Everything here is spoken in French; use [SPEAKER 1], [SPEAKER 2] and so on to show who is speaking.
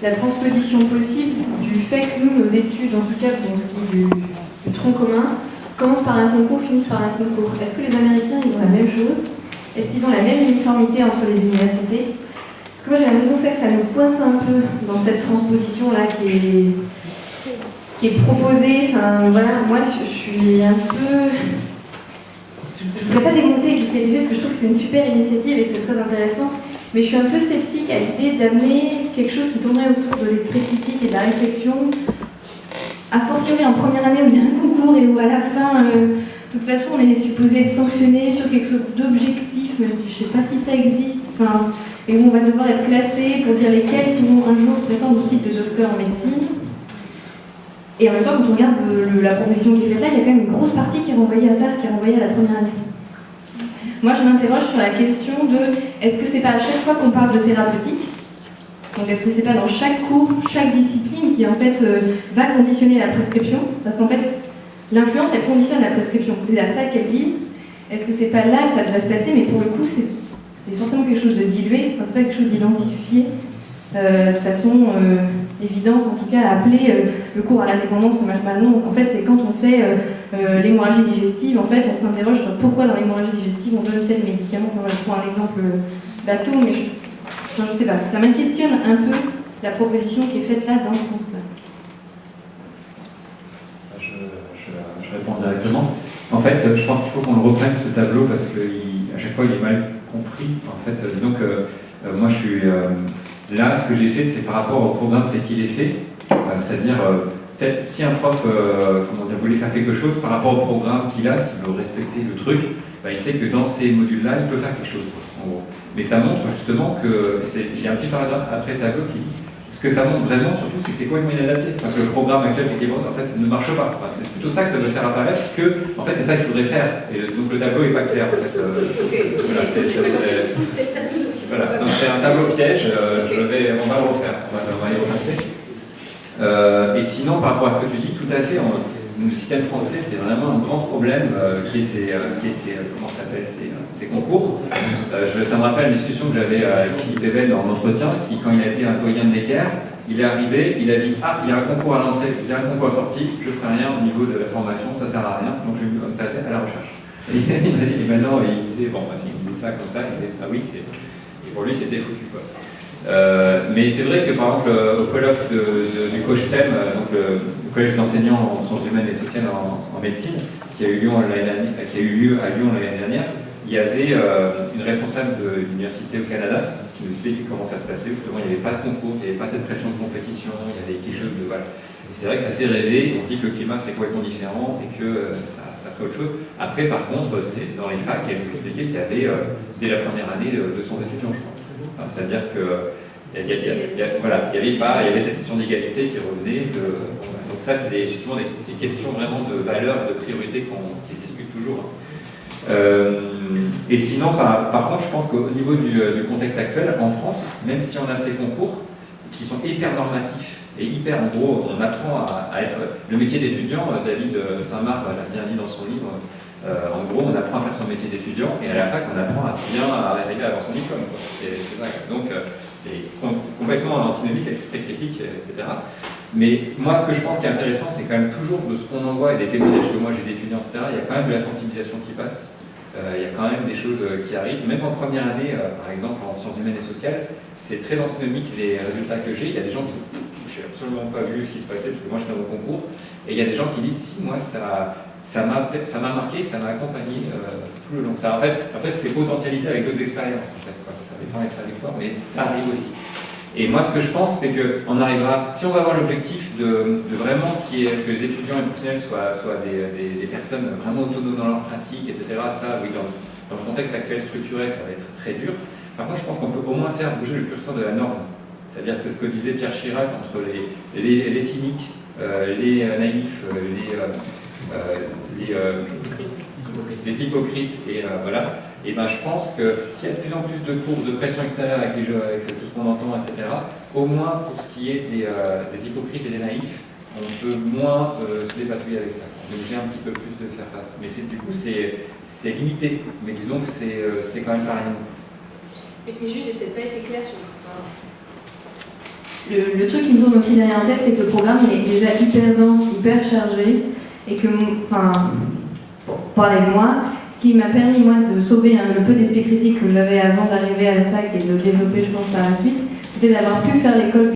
[SPEAKER 1] la transposition possible du fait que nous, nos études, en tout cas pour ce qui est du tronc commun, commencent par un concours, finissent par un concours. Est-ce que les Américains, ils ont la même chose? Est-ce qu'ils ont la même uniformité entre les universités? Parce que moi, j'ai l'impression que ça nous coince un peu dans cette transposition-là qui est proposée. Enfin, voilà, moi, je suis un peu... Je ne voudrais pas démonter tout ce qui a été fait, parce que je trouve que c'est une super initiative et que c'est très intéressant. Mais je suis un peu sceptique à l'idée d'amener quelque chose qui tournerait autour de l'esprit critique et de la réflexion, a fortiori en première année où il y a un concours et où à la fin, de toute façon, on est supposé être sanctionné sur quelque chose d'objectif, même si je ne sais pas si ça existe, enfin, et où on va devoir être classé pour dire lesquels qui vont un jour prétendre au titre de docteur en médecine. Et en même temps, quand on regarde la proposition qui est faite là, il y a quand même une grosse partie qui est renvoyée à ça, qui est renvoyée à la première année. Moi, je m'interroge sur la question de est-ce que c'est pas à chaque fois qu'on parle de thérapeutique, donc est-ce que c'est pas dans chaque cours, chaque discipline qui en fait va conditionner la prescription, parce qu'en fait l'influence elle conditionne la prescription, c'est à ça qu'elle vise. Est-ce que c'est pas là que ça devrait se passer, mais pour le coup c'est forcément quelque chose de dilué, enfin, c'est pas quelque chose d'identifié de façon évidente, en tout cas appeler le cours à l'indépendance ou non, en fait c'est quand on fait l'hémorragie digestive, en fait on s'interroge sur pourquoi dans l'hémorragie digestive on donne tel médicament. Enfin, je prends un exemple bateau, mais je sais pas, ça me questionne un peu la proposition qui est faite là dans ce sens-là.
[SPEAKER 2] Je réponds directement. En fait, je pense qu'il faut qu'on le reprenne ce tableau parce qu'à chaque fois il est mal compris. En fait, disons que moi je suis là, ce que j'ai fait, c'est par rapport au programme tel qu'il est fait, c'est-à-dire peut-être si un prof voulait faire quelque chose par rapport au programme qu'il a, s'il veut respecter le truc, il sait que dans ces modules-là, il peut faire quelque chose, en gros. Mais ça montre justement que, j'ai un petit paragraphe après le tableau qui dit, ce que ça montre vraiment surtout, c'est que c'est complètement inadapté. Enfin, que le programme actuel qui est en fait, ça ne marche pas. Enfin, c'est plutôt ça que ça veut faire apparaître que, en fait, c'est ça qu'il faudrait faire. Et donc le tableau n'est pas clair, en fait. Voilà, donc c'est un tableau piège, on va le refaire, on va y repasser. Et sinon, par rapport à ce que tu dis, tout à fait, le système français, c'est vraiment un grand problème qui est comment ça s'appelle, ces concours. Ça me rappelle une discussion que j'avais avec Philippe Eben en entretien, qui, quand il a été employé de Necker, il est arrivé, il a dit « Ah, il y a un concours à l'entrée, il y a un concours à la sortie, je ne ferai rien au niveau de la formation, ça ne sert à rien, donc je vais me passer à la recherche. » Et il m'a dit « Maintenant, il disait, bon, il dit ça comme ça, il disait, ah oui, et pour lui, c'était foutu, quoi. » Mais c'est vrai que par exemple au colloque du COGSEM, donc le collège d'enseignants en sciences humaines et sociales en médecine, qui a eu lieu à Lyon l'année dernière, il y avait une responsable de l'université au Canada qui nous expliquait comment ça se passait. Justement, il n'y avait pas de concours, il n'y avait pas cette pression de compétition, il y avait quelque chose de voilà. Et c'est vrai que ça fait rêver. On dit que le climat serait complètement différent et que ça ferait autre chose. Après, par contre, c'est dans les facs, elle nous expliquait qu'il y avait dès la première année 200 étudiants, je crois. C'est-à-dire que il y avait cette question d'égalité qui revenait. Donc ça, c'est justement des questions vraiment de valeur, de priorité qui se discutent toujours. Et sinon, par contre, je pense qu'au niveau du contexte actuel, en France, même si on a ces concours qui sont hyper normatifs et hyper, en gros, on apprend à être le métier d'étudiant. David Saint-Marc l'a bien dit dans son livre. En gros, on apprend à faire son métier d'étudiant et à la fac, on apprend à bien arriver à avoir son diplôme. C'est ça. Donc, c'est complètement antinomique avec l'esprit critique, etc. Mais moi, ce que je pense qui est intéressant, c'est quand même toujours de ce qu'on en voit et des témoignages que moi j'ai d'étudiants, etc. Il y a quand même de la sensibilisation qui passe. Il y a quand même des choses qui arrivent. Même en première année, par exemple, en sciences humaines et sociales, c'est très antinomique les résultats que j'ai. Il y a des gens qui disent « Je n'ai absolument pas vu ce qui se passait parce que moi je suis dans mon concours ». Et il y a des gens qui disent « Si, moi ça m'a marqué, ça m'a accompagné tout le long. » En fait, après, c'est potentialisé avec d'autres expériences, en fait, quoi. Ça dépend des trajectoires, mais ça arrive aussi. Et moi, ce que je pense, c'est qu'on arrivera, si on va avoir l'objectif de vraiment que les étudiants et les professionnels soient des personnes vraiment autonomes dans leur pratique, etc., ça, oui, dans le contexte actuel structuré, ça va être très dur. Par contre, je pense qu'on peut au moins faire bouger le curseur de la norme. C'est-à-dire, c'est ce que disait Pierre Chirac entre les cyniques, les naïfs, les hypocrites, et voilà. Et ben, je pense que s'il y a de plus en plus de cours de pression extérieure avec les jeux, avec tout ce qu'on entend, etc., au moins pour ce qui est des hypocrites et des naïfs, on peut moins se dépatouiller avec ça. On est obligé un petit peu plus de faire face. Mais du coup, c'est limité. Mais disons que c'est quand même pas rien.
[SPEAKER 1] Mais juste, j'ai peut-être pas été clair sur. le truc qui me tourne aussi derrière en tête, c'est que le programme il est déjà hyper dense, hyper chargé, et que, enfin, pour parler de moi, ce qui m'a permis, moi, de sauver le peu d'esprit critique que j'avais avant d'arriver à la fac et de le développer, je pense, par la suite, c'était d'avoir pu faire l'école